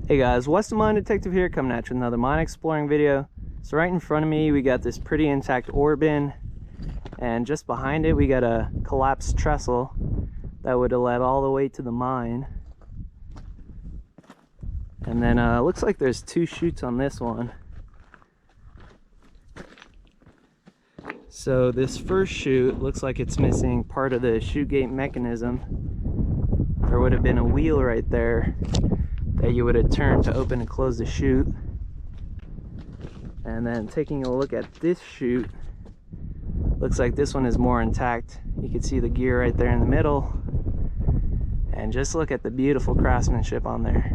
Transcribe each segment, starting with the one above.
Hey guys, West of Mine Detective here, coming at you with another mine exploring video. So right in front of me we got this pretty intact ore bin, and just behind it we got a collapsed trestle that would have led all the way to the mine. And then it looks like there's two chutes on this one. So this first chute looks like it's missing part of the chute gate mechanism. There would have been a wheel right there that you would have turned to open and close the chute. And then taking a look at this chute, looks like this one is more intact. You can see the gear right there in the middle, and just look at the beautiful craftsmanship on there.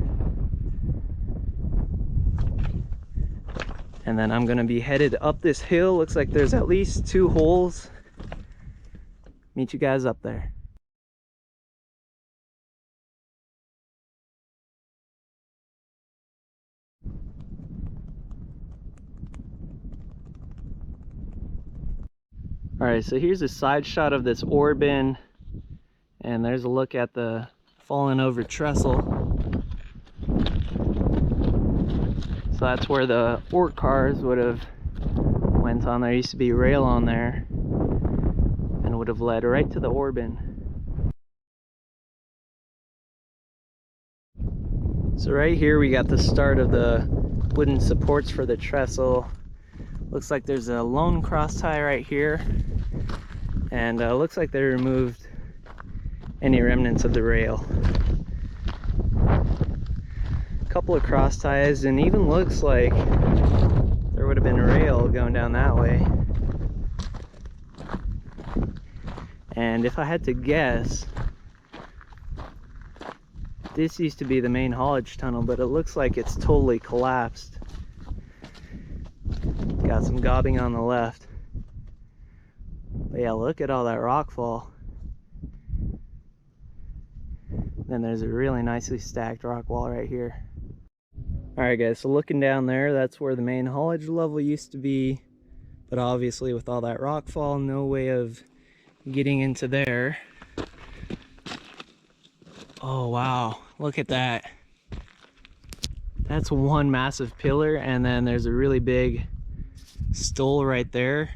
And then I'm gonna be headed up this hill. Looks like there's at least 2 holes. Meet you guys up there. Alright, so here's a side shot of this ore bin, and there's a look at the fallen over trestle. So that's where the ore cars would have went on. There used to be a rail on there and would have led right to the ore bin. So right here we got the start of the wooden supports for the trestle. Looks like there's a lone cross tie right here, and looks like they removed any remnants of the rail. A couple of cross ties, and even looks like there would have been a rail going down that way. And if I had to guess, this used to be the main haulage tunnel, but it looks like it's totally collapsed. Got some gobbing on the left. But yeah, look at all that rock fall. Then there's a really nicely stacked rock wall right here. Alright guys, so looking down there, that's where the main haulage level used to be. But obviously with all that rock fall, no way of getting into there. Oh wow, look at that. That's one massive pillar, and then there's a really big stole right there.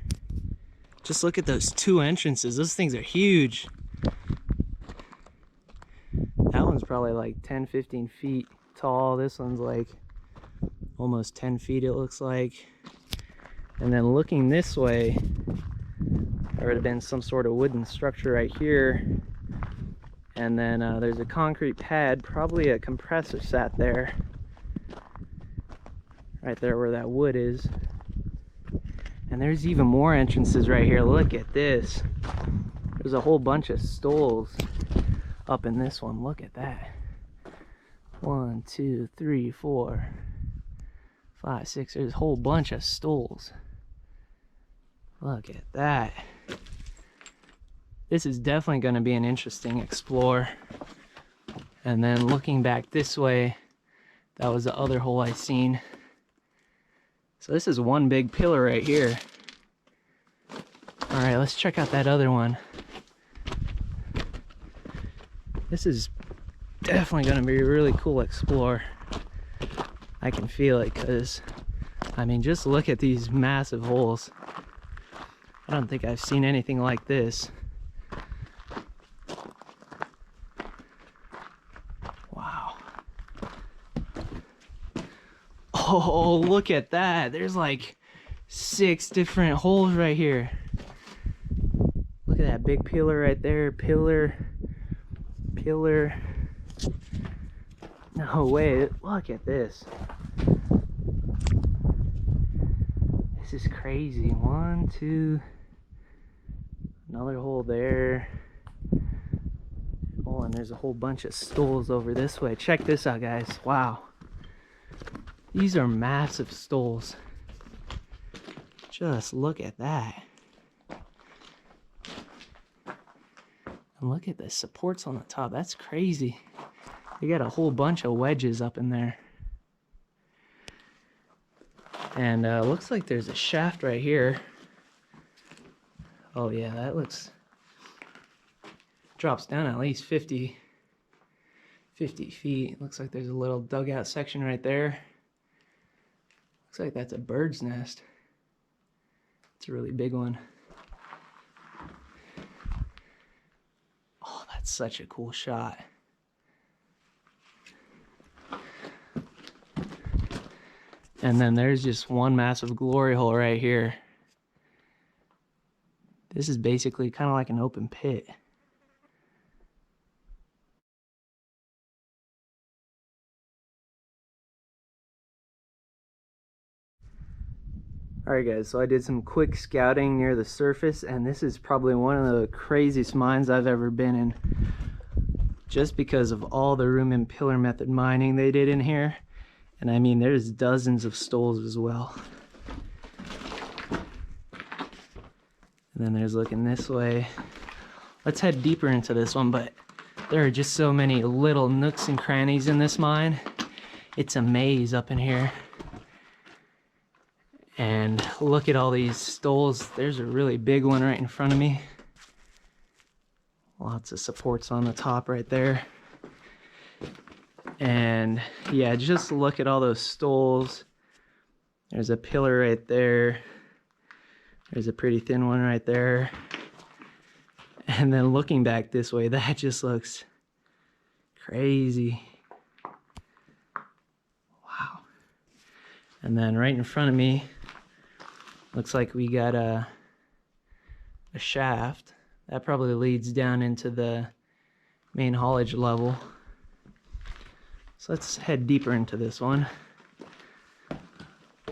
Just look at those 2 entrances. Those things are huge. That one's probably like 10-15 feet tall. This one's like almost 10 feet, it looks like. And then looking this way, there would have been some sort of wooden structure right here. And then there's a concrete pad, probably a compressor sat there. Right there where that wood is. And there's even more entrances right here. Look at this. There's a whole bunch of stoles up in this one. Look at that. 1, 2, 3, 4, 5, 6. There's a whole bunch of stoles. Look at that. This is definitely going to be an interesting explore. And then looking back this way, that was the other hole I seen. So this is one big pillar right here. Alright, let's check out that other one. This is definitely going to be a really cool explore. I can feel it, because, I mean, just look at these massive holes. I don't think I've seen anything like this. Wow. Oh, look at that. There's like 6 different holes right here. Look at that big pillar right there. Pillar. No way. Look at this. This is crazy. 1, 2. Another hole there. Oh, and there's a whole bunch of stoles over this way. Check this out, guys. Wow. These are massive stoles. Just look at that. And look at the supports on the top. That's crazy. You got a whole bunch of wedges up in there. And looks like there's a shaft right here. Oh yeah, that looks... drops down at least 50 50 feet. Looks like there's a little dugout section right there. Looks like that's a bird's nest. It's a really big one. Oh, that's such a cool shot. And then there's just one massive glory hole right here. This is basically kind of like an open pit. Alright guys, so I did some quick scouting near the surface, and this is probably one of the craziest mines I've ever been in. Just because of all the room and pillar method mining they did in here. And I mean, there's dozens of stoles as well. And then there's looking this way. Let's head deeper into this one, but there are just so many little nooks and crannies in this mine. It's a maze up in here. And look at all these stoles. There's a really big one right in front of me. Lots of supports on the top right there. And yeah, just look at all those stoles. There's a pillar right there. There's a pretty thin one right there. And then looking back this way, that just looks crazy. Wow. And then right in front of me, looks like we got a shaft. That probably leads down into the main haulage level. So let's head deeper into this one. I'm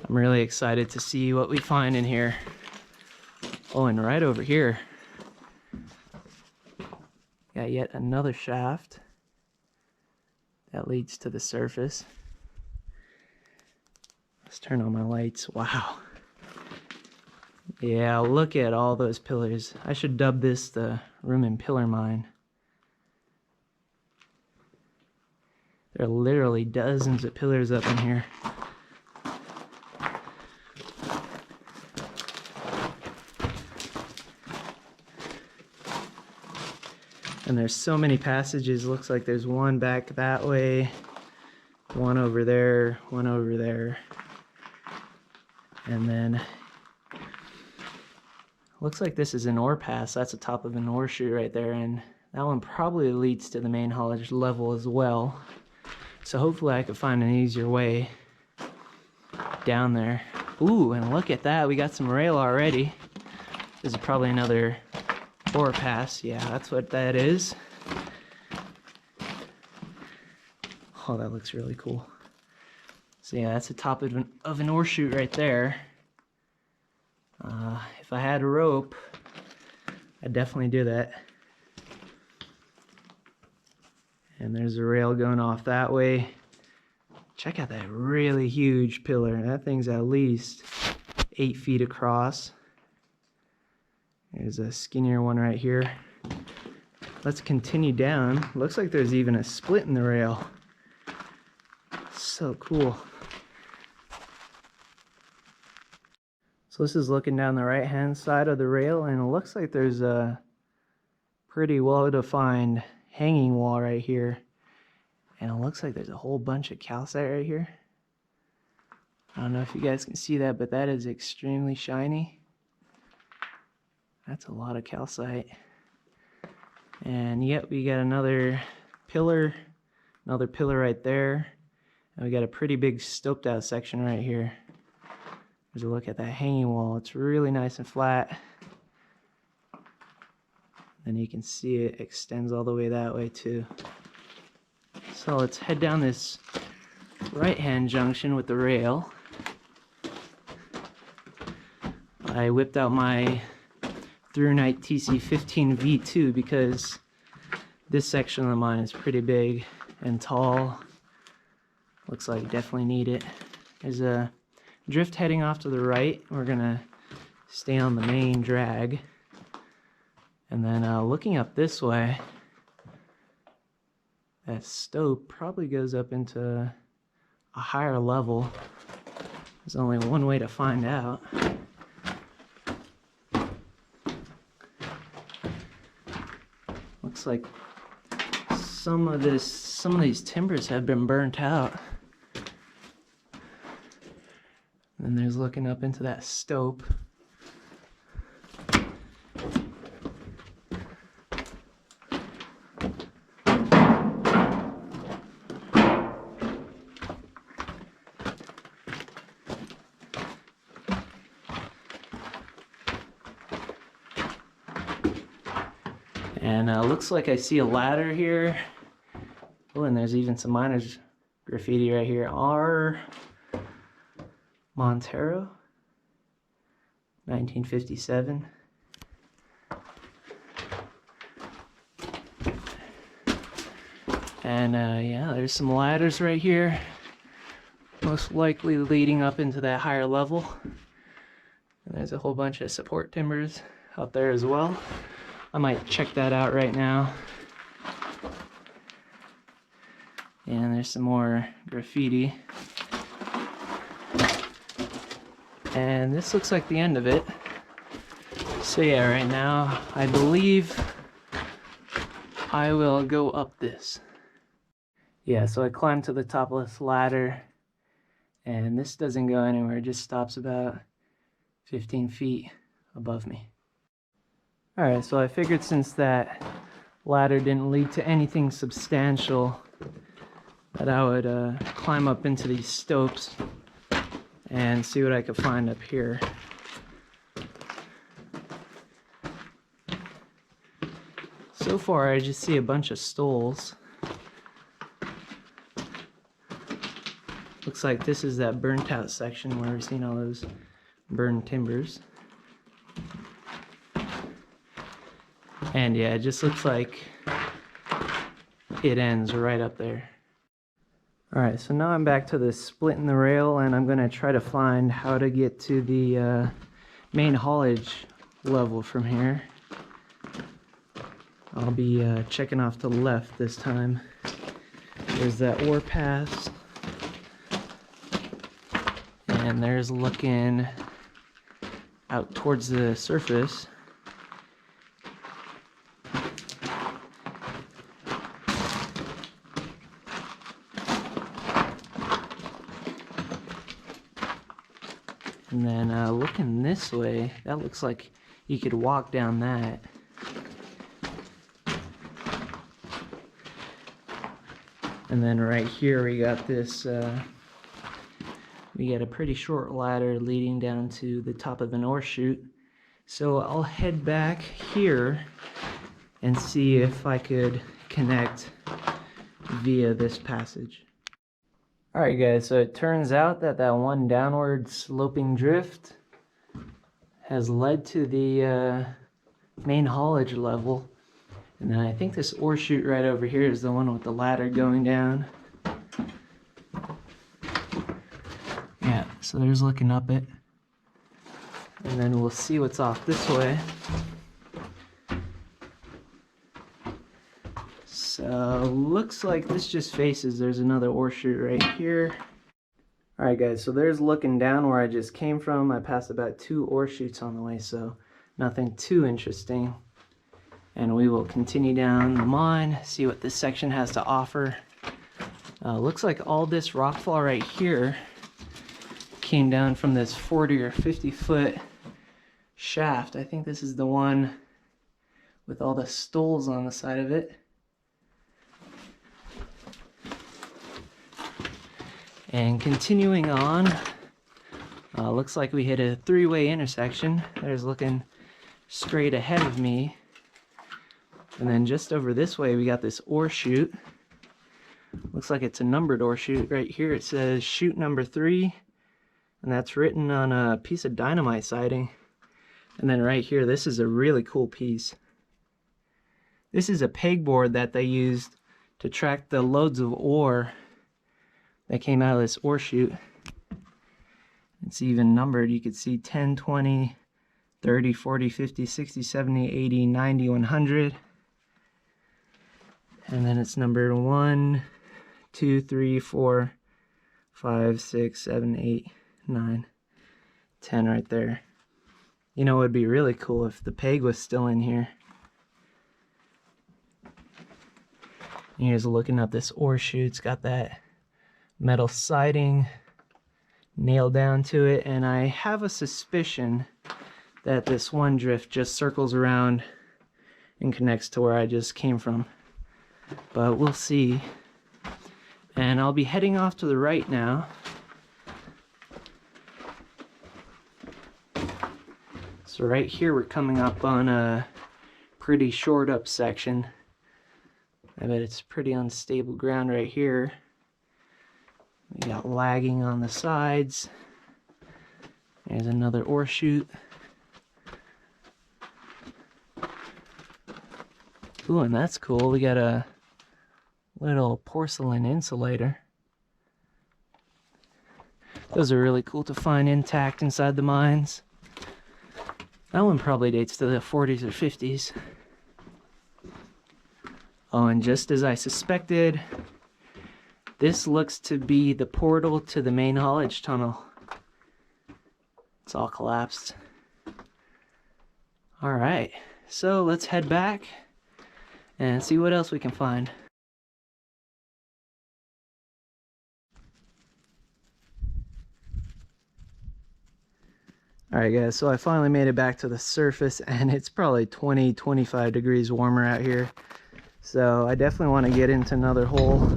really excited to see what we find in here. Oh, and right over here, got yet another shaft that leads to the surface. Let's turn on my lights. Wow. Yeah, look at all those pillars. I should dub this the room and pillar mine. There are literally dozens of pillars up in here. And there's so many passages. Looks like there's one back that way, one over there, one over there. And then looks like this is an ore pass. That's the top of an ore chute right there, and that one probably leads to the main haulage level as well. So hopefully I can find an easier way down there. Ooh, and look at that. We got some rail already. This is probably another ore pass. Yeah, that's what that is. Oh, that looks really cool. So yeah, that's the top of an ore chute right there. If I had a rope, I'd definitely do that. And there's a rail going off that way. Check out that really huge pillar. That thing's at least 8 feet across. There's a skinnier one right here. Let's continue down. Looks like there's even a split in the rail. So cool. So this is looking down the right hand side of the rail, and it looks like there's a pretty well defined hanging wall right here, and it looks like there's a whole bunch of calcite right here. I don't know if you guys can see that, but that is extremely shiny. That's a lot of calcite. And yet we got another pillar right there, and we got a pretty big stoked out section right here. There's a look at that hanging wall. It's really nice and flat. And you can see it extends all the way that way too. So let's head down this right-hand junction with the rail. I whipped out my Through Night TC15 V2 because this section of the mine is pretty big and tall. Looks like definitely need it. There's a drift heading off to the right. We're gonna stay on the main drag. And then looking up this way, that stope probably goes up into a higher level. There's only one way to find out. Looks like some of these timbers have been burnt out. And there's looking up into that stope. And looks like I see a ladder here. Oh, and there's even some miners graffiti right here. R. Montero, 1957. And yeah, there's some ladders right here, most likely leading up into that higher level. And there's a whole bunch of support timbers out there as well. I might check that out right now. And there's some more graffiti. And this looks like the end of it. So yeah, right now, I believe I will go up this. Yeah, so I climbed to the top of this ladder, and this doesn't go anywhere. It just stops about 15 feet above me. Alright, so I figured since that ladder didn't lead to anything substantial, that I would climb up into these stokes and see what I could find up here. So far, I just see a bunch of stoles. Looks like this is that burnt out section where we've seen all those burned timbers. And yeah, it just looks like it ends right up there. Alright, so now I'm back to the split in the rail, and I'm going to try to find how to get to the main haulage level from here. I'll be checking off to the left this time. There's that ore pass. And there's looking out towards the surface. And then looking this way, that looks like you could walk down that. And then right here we got this, we got a pretty short ladder leading down to the top of an ore chute. So I'll head back here and see if I could connect via this passage. Alright guys, so it turns out that one downward sloping drift has led to the main haulage level. And then I think this ore chute right over here is the one with the ladder going down. Yeah, so there's looking up it. And then we'll see what's off this way. So looks like this just faces, there's another ore chute right here. Alright guys, so there's looking down where I just came from. I passed about 2 ore chutes on the way, so nothing too interesting. And we will continue down the mine, see what this section has to offer. Looks like all this rockfall right here came down from this 40 or 50 foot shaft. I think this is the one with all the stoles on the side of it. And continuing on, looks like we hit a 3-way intersection. There's looking straight ahead of me. And then just over this way, we got this ore chute. Looks like it's a numbered ore chute. Right here it says chute number 3, and that's written on a piece of dynamite siding. And then right here, this is a really cool piece. This is a pegboard that they used to track the loads of ore that came out of this ore chute. It's even numbered. You could see 10, 20, 30, 40, 50, 60, 70, 80, 90, 100. And then it's numbered 1, 2, 3, 4, 5, 6, 7, 8, 9, 10 right there. You know, it would be really cool if the peg was still in here. Here's looking at this ore chute. It's got that metal siding nailed down to it, and I have a suspicion that this one drift just circles around and connects to where I just came from, but we'll see. And I'll be heading off to the right now. So right here we're coming up on a pretty shored up section. I bet it's pretty unstable ground right here. We got lagging on the sides. There's another ore chute. Ooh, and that's cool. We got a little porcelain insulator. Those are really cool to find intact inside the mines. That one probably dates to the 40s or 50s. Oh, and just as I suspected, this looks to be the portal to the main haulage tunnel. It's all collapsed. Alright, so let's head back and see what else we can find. Alright guys, so I finally made it back to the surface, and it's probably 20-25 degrees warmer out here. So I definitely want to get into another hole.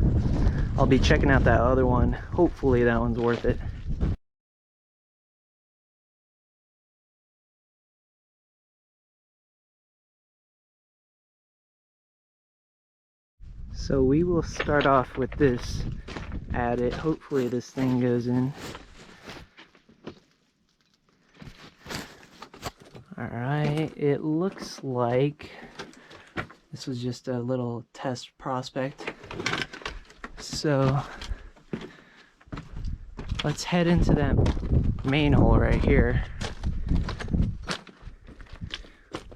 I'll be checking out that other one. Hopefully that one's worth it. So we will start off with this adit. Hopefully this thing goes in. Alright, it looks like this was just a little test prospect. So let's head into that main hole right here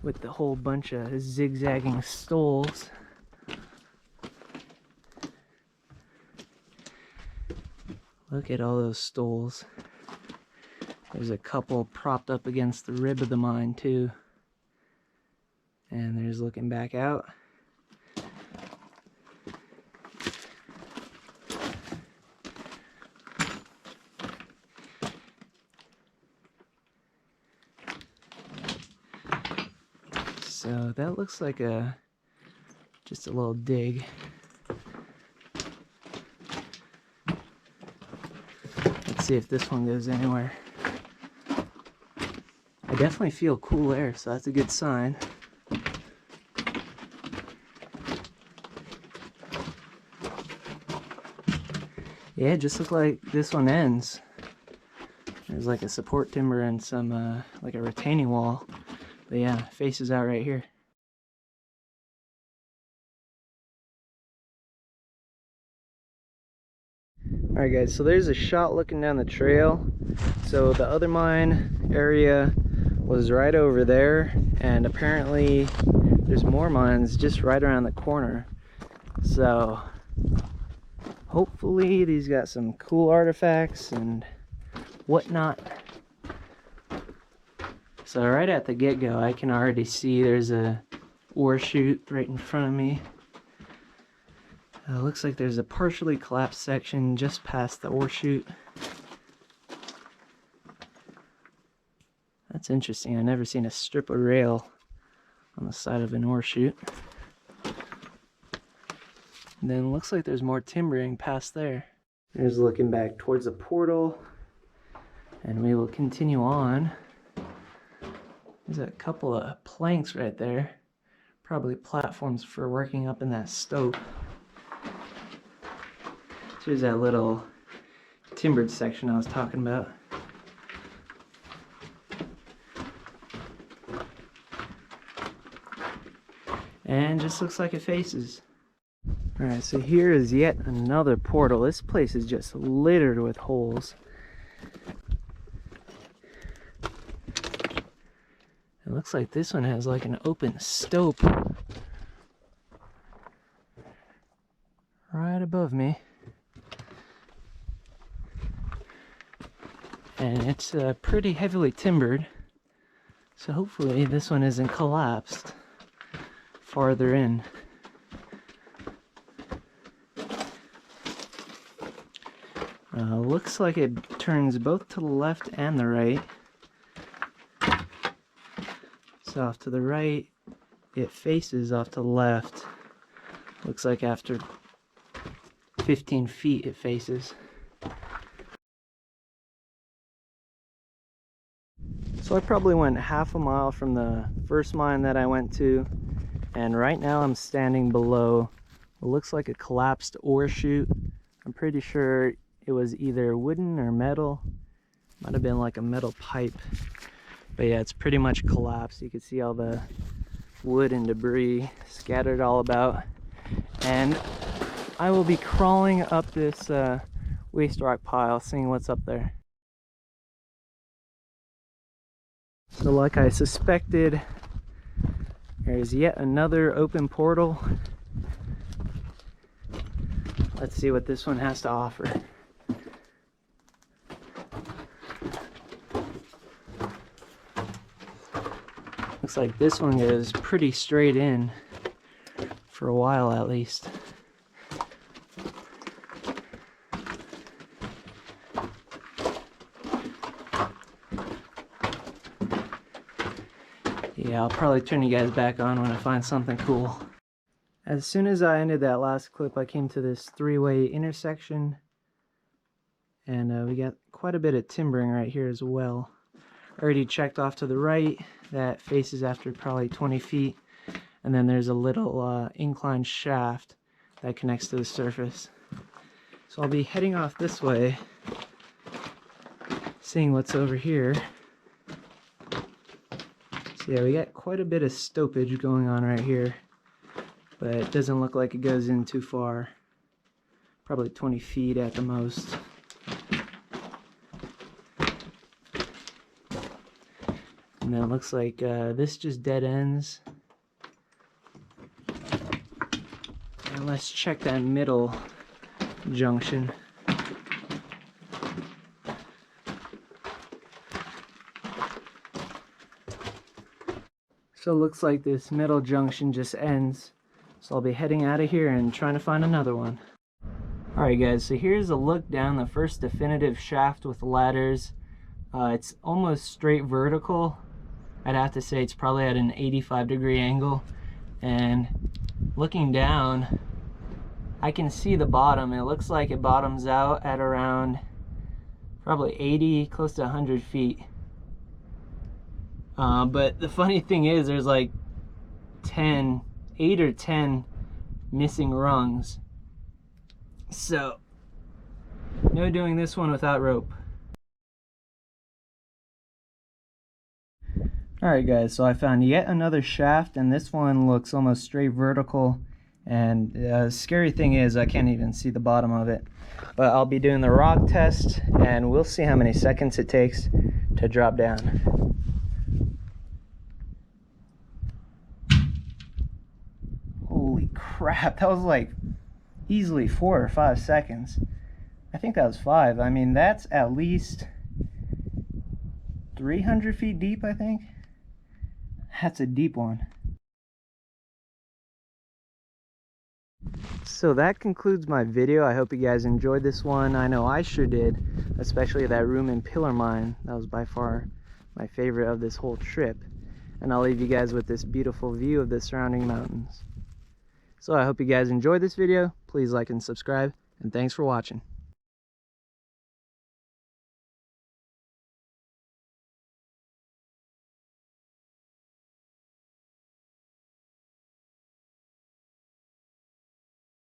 with the whole bunch of zigzagging stoles. Look at all those stoles. There's a couple propped up against the rib of the mine too. And there's looking back out. So that looks like just a little dig. Let's see if this one goes anywhere. I definitely feel cool air, so that's a good sign. Yeah, it just looks like this one ends. There's like a support timber and some like a retaining wall. But yeah, faces out right here. Alright guys, so there's a shot looking down the trail. So the other mine area was right over there, and apparently there's more mines just right around the corner. So hopefully these got some cool artifacts and whatnot. So right at the get-go, I can already see there's a ore chute right in front of me. Looks like there's a partially collapsed section just past the ore chute. That's interesting. I've never seen a strip of rail on the side of an ore chute. And then looks like there's more timbering past there. There's looking back towards the portal, and we will continue on. There's a couple of planks right there, probably platforms for working up in that stope. Here's that little timbered section I was talking about. And just looks like it faces. Alright, so here is yet another portal. This place is just littered with holes. It looks like this one has like an open stope right above me. And it's pretty heavily timbered, so hopefully this one isn't collapsed farther in. looks like it turns both to the left and the right. So off to the right, it faces off to the left. Looks like after 15 feet it faces. So I probably went half a mile from the first mine that I went to, and right now I'm standing below what looks like a collapsed ore chute. I'm pretty sure it was either wooden or metal. Might have been like a metal pipe. But yeah, it's pretty much collapsed. You can see all the wood and debris scattered all about. And I will be crawling up this waste rock pile, seeing what's up there. So like I suspected, there's yet another open portal. Let's see what this one has to offer. Looks like this one goes pretty straight in, for a while at least. Yeah, I'll probably turn you guys back on when I find something cool. As soon as I ended that last clip, I came to this three-way intersection, and we got quite a bit of timbering right here as well. Already checked off to the right, that faces after probably 20 feet, and then there's a little inclined shaft that connects to the surface. So I'll be heading off this way, seeing what's over here. So yeah, we got quite a bit of stopage going on right here, but it doesn't look like it goes in too far. Probably 20 feet at the most. And then it looks like this just dead ends. And let's check that middle junction. So it looks like this middle junction just ends. So I'll be heading out of here and trying to find another one. Alright guys, so here's a look down the first definitive shaft with ladders. It's almost straight vertical. I'd have to say it's probably at an 85-degree angle. And looking down, I can see the bottom. It looks like it bottoms out at around probably 80, close to 100 feet. But the funny thing is, there's like 8 or 10 missing rungs. So, no doing this one without rope. Alright guys, so I found yet another shaft, and this one looks almost straight vertical. And the scary thing is I can't even see the bottom of it. But I'll be doing the rock test, and we'll see how many seconds it takes to drop down. Holy crap, that was like easily 4 or 5 seconds. I think that was 5. I mean, that's at least 300 feet deep, I think. That's a deep one. So that concludes my video. I hope you guys enjoyed this one. I know I sure did, especially that room and pillar mine. That was by far my favorite of this whole trip. And I'll leave you guys with this beautiful view of the surrounding mountains. So I hope you guys enjoyed this video. Please like and subscribe, and thanks for watching.